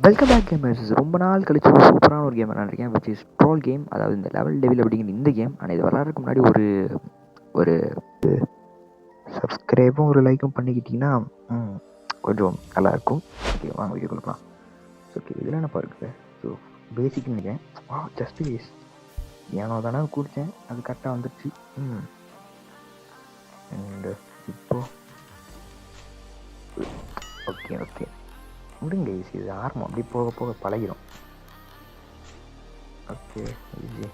Welcome back gamers. ரொம்ப நாள் கழிச்சு ஒரு சூப்பரான ஒரு கேம் விளாண்டுருக்கேன், விச் இஸ் ட்ரோல் கேம். அதாவது இந்த லெவல் டெவில் அப்படிங்கிற இந்த கேம். ஆனால் இது விளாட்றதுக்கு முன்னாடி ஒரு ஒரு சப்ஸ்கிரைபும் ஒரு லைக்கும் பண்ணிக்கிட்டிங்கன்னா கொஞ்சம் நல்லாயிருக்கும். ஓகே, வாங்க வீடியோ கொடுக்கலாம். ஓகே, இதில் என்னப்பா இருக்குது? ஸோ பேசிக்னு நினைக்கிறேன். ஜஸ்ட் வேஸ் ஏனோ தானே குடித்தேன், அது கரெக்டாக வந்துடுச்சு. அண்டு இப்போது ஓகே ஓகே முடிங்க ஈஸி. இது ஆரம்பம், அப்படி போக போக பழகிடும். Okay easy.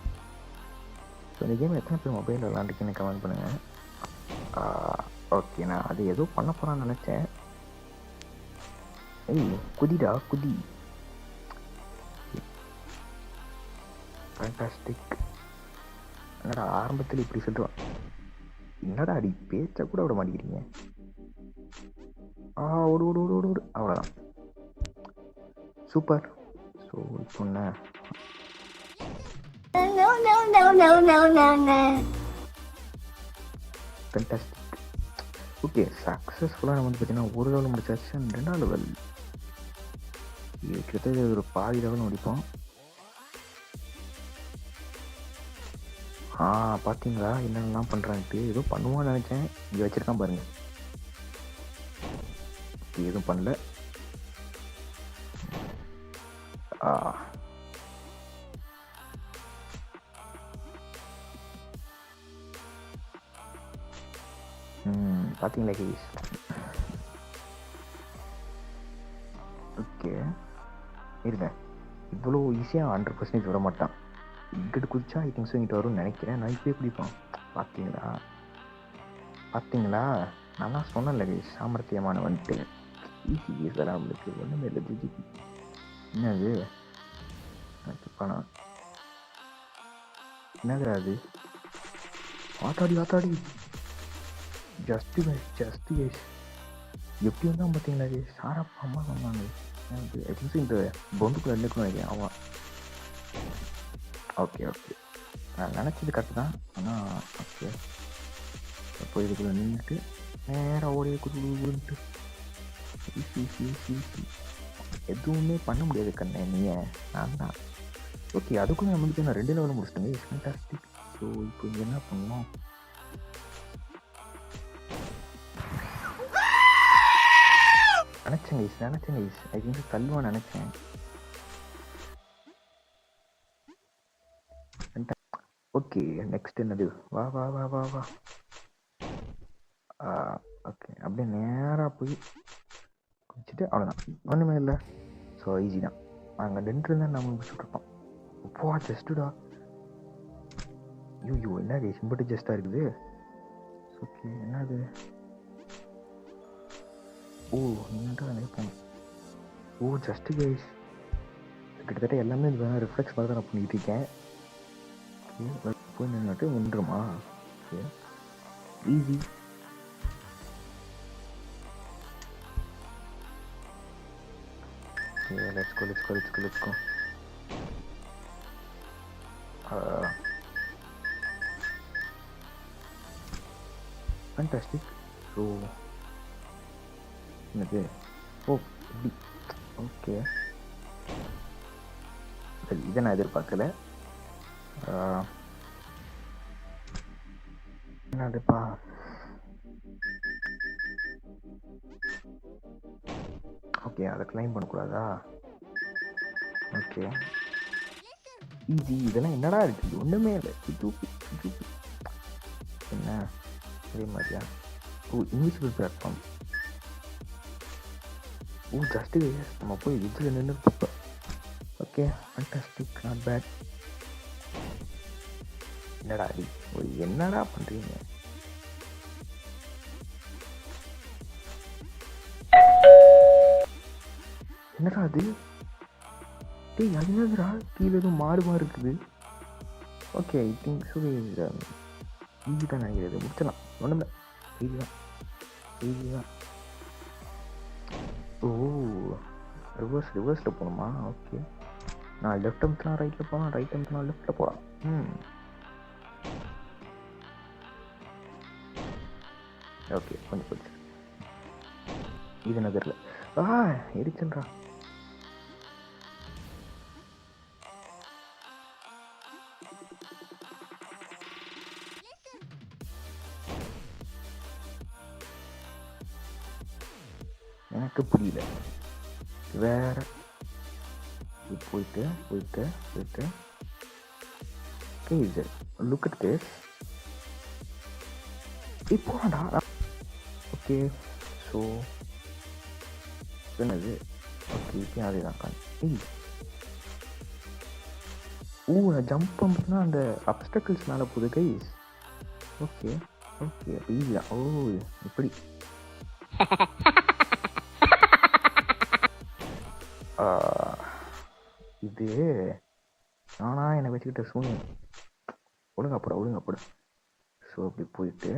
ஸோ இந்த கேம் எத்தனை பேர் மொபைலில் விளாண்டுருக்கேன்னு கமெண்ட் பண்ணுங்கள். ஓகே, நான் அது ஏதோ பண்ண போகிறான்னு நினச்சேன். ஏய் குதிடா குதி. ஃபேண்டாஸ்டிக். என்னடா ஆரம்பத்தில் இப்படி சொல்லுவான், என்னடா அடி பேச்ச கூட விட மாட்டேங்கிறீங்க. ஓடு ஓடு ஓடு ஓடு ஓடு, அவ்வளோதான். சூப்பர். ஸோ இப்போ என்ன ஃபேண்டாஸ்டிக். ஓகே, சக்ஸஸ்ஃபுல்லாக நம்ம வந்து பார்த்தீங்கன்னா ஒரு லெவல் முடிச்சாச்சு. ரெண்டாவது லெவல் கிட்டத்தட்ட ஒரு பாதி லெவல் முடிப்போம். பார்த்தீங்களா என்னென்னலாம் பண்ணுறான்ட்டு. ஏதோ பண்ணுவான்னு நினச்சேன், இங்கே வச்சுருக்கான் பாருங்கள். எதுவும் பண்ணல. பார்த்தீங்களா கேஸ்? ஓகே இருங்க, இவ்வளோ ஈஸியாக 100% விட மாட்டான். இங்கிட்டு குதிச்சா ஐ திங்க் இங்கிட்டு வரும்னு நினைக்கிறேன். நான் இப்போயே பிடிப்போம். பார்த்தீங்களா பார்த்தீங்களா, நான் தான் சொன்னேன்ல கேஸ், சாமர்த்தியமான வந்துட்டு ஈஸி கேஸ் எல்லாம் நம்மளுக்கு ஒன்றுமே இல்லை. ஜிஜிபி என்னது எனக்கு பணம் என்னது அது? ஆத்தாடி ஜஸ்ட்டு கேஸ் எப்படி வந்தான் பார்த்தீங்களா கேஸ்? சாரப்பா அம்மா சொன்னாங்க. எனக்கு ஐ திங்க் இந்த பொந்துக்குள்ள இருந்துக்கணும் நினைக்கிறேன். ஆமாம். ஓகே நான் நினச்சது கரெக்டு தான். ஆனால் ஓகே, அப்போ இதுக்குள்ளே நின்றுட்டு நேராக ஓடிய குடுன்ட்டு எதுவுமே பண்ண முடியாது கண்ணே, நீங்கள் நான் தான். ஓகே, அதுக்குள்ளே நம்மளுக்கு நான் 2 லெவலில் முடிச்சிட்டேங்க. ஃபேண்டாஸ்டிக். ஸோ இப்போ என்ன பண்ணணும்? நினச்சேன் கைஸ் ஐ திங்க் தள்ளுவான் நினச்சேன். ஓகே, நெக்ஸ்ட் என்னது? வா வா வா வா வா. ஓகே, அப்படியே நேராக போய் குடிச்சிட்டு அவ்வளோதான், ஒன்றுமே இல்லை. ஸோ ஈஸி தான். அங்கே நின்று தான் நம்ம முடிச்சுட்ருப்போம். அப்போ ஜஸ்ட்டுடா. ஐயோ என்ன கேஸ் இம்பட்டு ஜஸ்ட்டாக இருக்குது. ஓகே என்னது? என்னடா நினைப்போம். ஜஸ்ட்டு கேஸ் கிட்டத்தட்ட எல்லாமே இது வேணால் ரிஃப்ளெக்ஸ் மாதிரி தான் நான் பண்ணிக்கிட்டு இருக்கேன். போய் நின்றுட்டு நின்றுமா? Okay easy. Okay, let's go. Fantastic. So, என்னது? இப்படி. ஓகே, சரி, இதை நான் எதிர்பார்க்கல. என்னதுப்பா? ஓகே, அதை கிளைம் பண்ணக்கூடாதா? Okay easy. இதெல்லாம் என்னடா இருக்குது? ஒன்றுமே இல்லை. என்ன அதே மாதிரியா? Invisible platform. ஜஸ்ட் நம்ம போய் இதில் நின்று. Okay fantastic, not bad. என்னடா என்னடா பண்ணுறீங்க? என்னடா அது? டேய் அது என்னதுடா? கீழே எதுவும் மாறு இருக்குது. Okay I think so easy தான் நினைக்கிறது. முடிச்சிடலாம், ஒன்றும் ஈஸி தான். ரிவர்ஸில் போகணுமா? ஓகே, நான் லெஃப்ட் அமுத்துனா ரைட்டில் போகலாம், ரைட் அமுத்துனா லெஃப்ட்டில் போகலாம். ஓகே கொஞ்சம் போச்சு. இது நகரில் எரிச்சல்றா. எனக்கு புரியல. வேற போயிட்டு போயிட்டு போயிட்டு இது லுக் அட் திஸ். இப்போடா ஓகே. ஸோ என்னது? ஓகே இப்போ அதே தான். நான் ஜம்ப் பண்ணுறதுனா அந்த அப்டக்கிள்ஸ் மேலே போகுது கைஸ். ஓகே ஓகே அப்போ ஈஸியா. ஓ இப்படி இது நானா என்னை வச்சுக்கிட்ட சூழ்நிலை. ஒழுங்கப்பட. ஸோ இப்படி போயிட்டு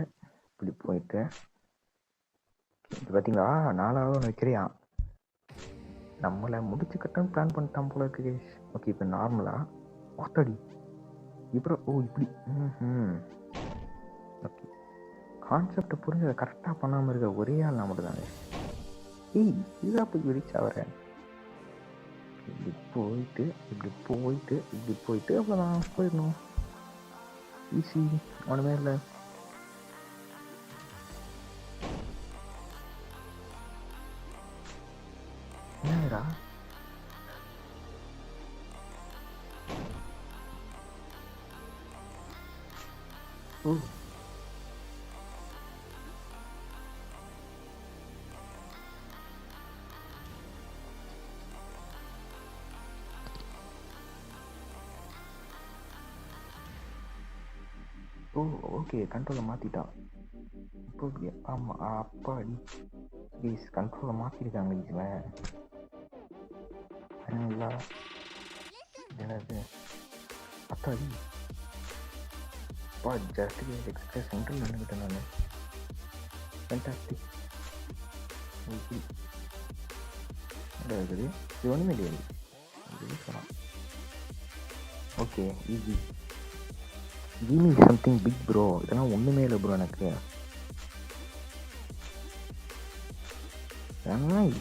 இது பார்த்தீங்களா 4வது ஒன்று வைக்கிறியான். நம்மளை முடிச்சுக்கட்டுன்னு பிளான் பண்ணிட்டான் போல இருக்கு கைஸ். ஓகே இப்போ நார்மலாக வாத்தாடி இப்போ இப்படி ஓகே கான்செப்டை புரிஞ்சு அதை கரெக்டாக பண்ணாமல் இருக்க ஒரே ஆள் நான் மட்டும் தாங்க. இதுதான் போய் ரீச் ஆகிறேன். இப்படி போயிட்டு அவ்வளோதான் போயிடணும். ஈஸி ஒன்றுமே இல்லை. என்னடா ஓகே கண்ட்ரோலை மாற்றிட்டான் இப்போ. ஆமாம் அப்பாடி ப்ளீஸ் கண்ட்ரோலை மாற்றிருக்காங்க. இதில் என்னது அப்பாடி அப்பா ஜஸ்ட் எக்ஸ்ட்ரா சென்ட்ரல் நின்றுக்கிட்டேன் நான். ஃபேண்டாஸ்டிக். இருக்குது இது ஒன்றுமே இல்லையா சொல்லலாம். Okay easy. give me something big bro. இதெல்லாம் ஒன்றுமே இல்லை ப்ரோ எனக்கு.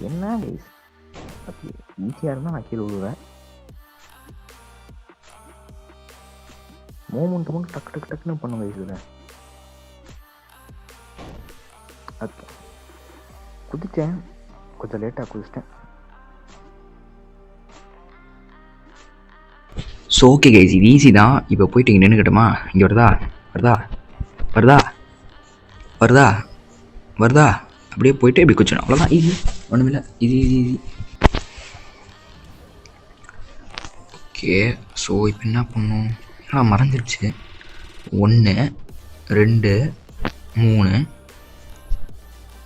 என்ன கைஸ் ஓகே ஈஸியாக இருந்தால் நான் கீழே விழுவேன். மூமெண்ட்டை மட்டும் டக்குன்னு பண்ணுங்க இதில். ஓகே குதித்தேன், கொஞ்சம் லேட்டாக குதிச்சிட்டேன். ஸோ ஓகே கைஸ் இது ஈஸி தான். இப்போ போயிட்டு இங்கே நின்றுக்கிட்டோமா, இங்கே வருதா அப்படியே போயிட்டு இப்படி குச்சிடும். அவ்வளோதான், ஈஸி, ஒன்றுமில்லை, ஈஸி. ஓகே ஸோ இப்போ என்ன பண்ணணும், மறந்துடுச்சு. 1 2 3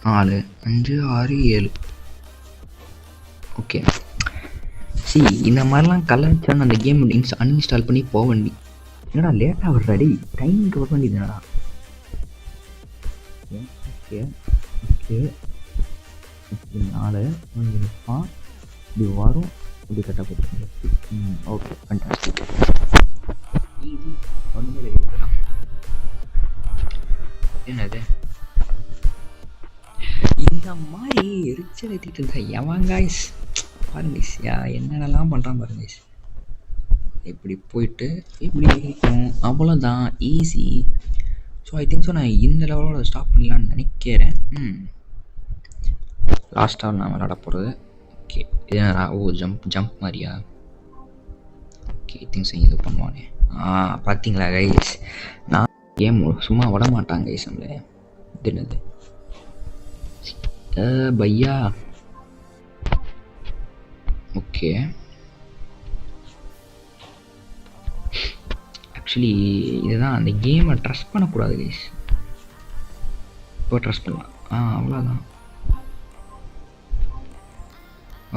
4 5 6 7. ஓகே இந்த மாதிரிலாம் கலாச்சாரம் அந்த கேம் அன்இன்ஸ்டால் பண்ணி போக வேண்டி. என்னடா லேட்டாக வர்றாடி, டைமிங்க்கு வர வேண்டியது என்னடா. ஓகே 4 நிமிஷம் இப்படி வரும், இப்படி கரெக்டாக போட்டு. ஓகே ஃபேண்டாஸ்டிக், ஈஸி, ஒன்றுமே இல்லை. என்னது இந்த மாதிரி எரிச்சல் ஏற்றிட்டு இருந்தா எவன் காய்ஸ் பாருங்க என்னென்னலாம் பண்ணுறான் பாருங்க. இப்படி போயிட்டு இப்படி இருக்கும், அவ்வளோதான், easy. So I think so நான் இந்த லெவலோட ஸ்டாப் பண்ணலான்னு நினைக்கிறேன். லாஸ்ட்டாக நான் விளாட போகிறது. ஓகே ஜம்ப் மாதிரியா. ஓகே திங்ஸ் இது பண்ணுவானே. பார்த்தீங்களா கைஸ், நான் கேம் சும்மா விட மாட்டாங்க கைஸ் நம்மள. இது என்னது பையா. ஓகே ஆக்சுவலி இதுதான் அந்த கேமை ட்ரஸ்ட் பண்ணக்கூடாது கைஸ். இப்போ ட்ரஸ்ட் பண்ணலாம், அவ்வளோதான்.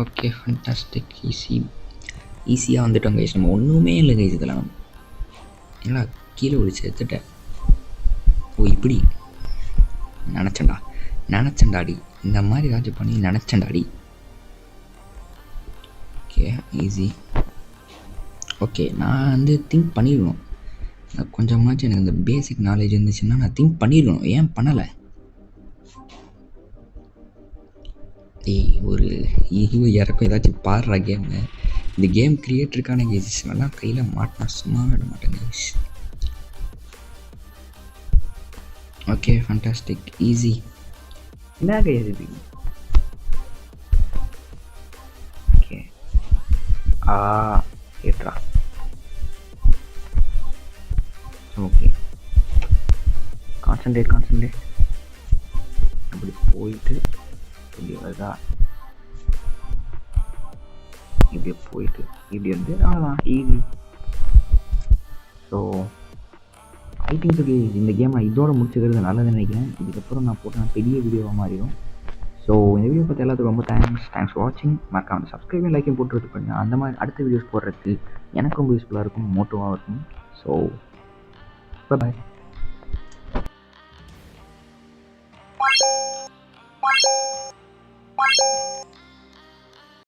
ஓகே ஃபேண்டாஸ்டிக், ஈஸியாக வந்துட்டோம் கைஸ். நம்ம ஒன்றுமே இல்லை கைஸ் இதெல்லாம். ஏன்னா கீழே ஒழிச்சு எடுத்துட்டேன். இப்படி நினச்சேன்டாடி, இந்த மாதிரி ஏதாச்சும் பண்ணி நினச்சேன்டாடி. Okay easy. ஓகே நான் திங்க் பண்ணிடணும், கொஞ்சமாச்சும் எனக்கு இந்த பேசிக் நாலேஜ் இருந்துச்சுன்னா நான் திங்க் பண்ணிடணும். ஏன் பண்ணலை? ஒரு இறக்கம் ஏதாச்சும் பாடுறா கேமு. இந்த கேம் கிரியேட்டருக்கான கேஸ் எல்லாம் கையில் மாட்டினா சும்மா விட மாட்டேன் கேஸ். Okay fantastic, easy. என்ன கேஸ் இது? ஏற்றா. Okay, concentrate. அப்படி போயிட்டு இப்படி வருதா, இப்படியே போயிட்டு இப்படி வந்து அவ்வளோதான், easy. So I think okay, இந்த கேமை இதோட முடிச்சுக்கிறது நல்லதுன்னு நினைக்கிறேன். இதுக்கப்புறம் நான் போட்டேன் பெரிய வீடியோவாக மாறிடும். ஸோ இந்த வீடியோ பார்த்து எல்லாத்துக்கும் ரொம்ப தேங்க்ஸ் ஃபார் வாட்சிங். மறக்காம சப்ஸ்கிரைபும் லைக்கும் போட்டு பண்ணுங்கள். அந்த மாதிரி அடுத்த வீடியோஸ் போடுறதுக்கு எனக்கு ரொம்ப யூஸ்ஃபுல்லாக இருக்கும், மோட்டிவாக இருக்கும். So bye.